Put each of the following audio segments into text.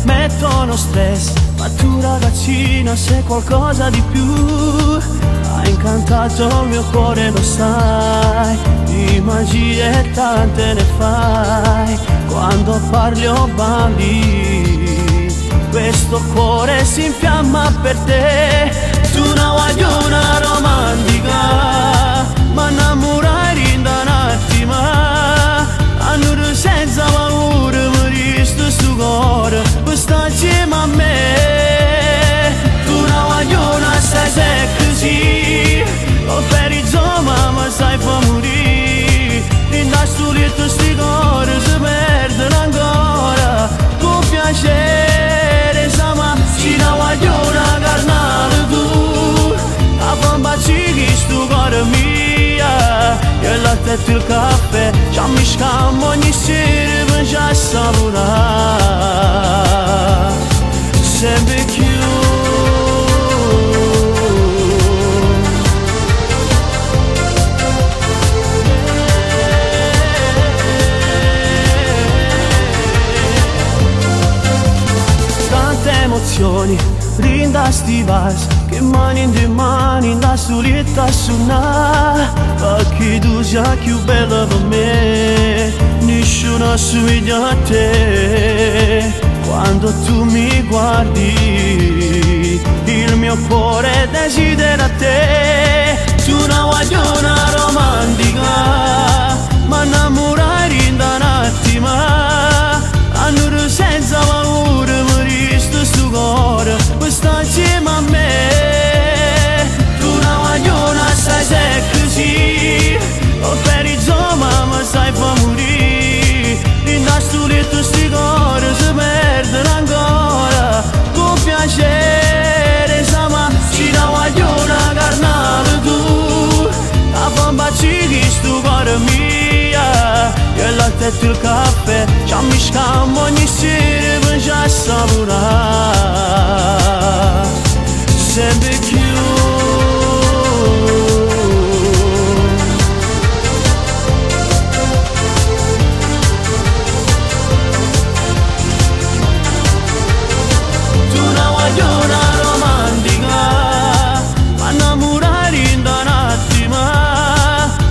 mettono stress, ma tu ragazzina sei qualcosa di più. Hai incantato il mio cuore, lo sai, di magie tante ne fai. Quando parli o balli, questo cuore si infiamma per te. Tu una guagliona romantica, ma innamorai in un attimo. Annuro senza paura, mi resto sto cuore, per stare insieme a me. Tu una guagliona stai se così, o per il zoma ma sai fa morire. In da sto letto sti cuore si perdono ancora, con piacere sama, ci una guagliona carnale tu. A bamba ci sto cuore mia, e il latte e il caffè, ci ammiscammo ogni sera per già saporare. Sempre più. Tante emozioni, rinda sti vals, che mani in due mani, da solita a suonare. Perché tu sei più bella per me, nessuno assomiglia a te. Quando tu mi guardi, il mio cuore desidera te. Tu una guagliona romantica, ma innamorai in un attimo. Annuro senza paura, mi resto sto cuore, per stare insieme a me. Tu una guagliona sai se così, o per il zoma ma sai fa morire. In da sto letto sti cuore si perdono ancora, con piacere sama, ci una guagliona carnale tu. A bamba ci sto cuore mia, e il latte e il caffè, ci ammiscammo ogni sera per già saporare. Sempre più. Tu una guagliona romantica, ma innamorai in un attimo.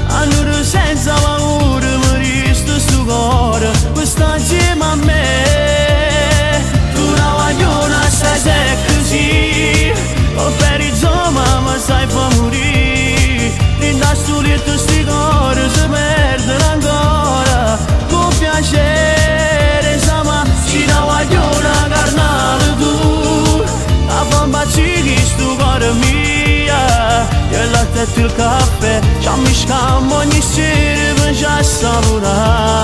Annuro senza paura, mi resto sto cuore, per stare insieme a me. Tu una guagliona sai se così, o per il zoma ma sai fa morire. In da sto letto sti cuore si perdono ancora, con piacere sama, ci una guagliona carnale tu. A bamba ci sto cuore mia, e il latte e il caffè, ci ammiscammo ogni sera per già saporare.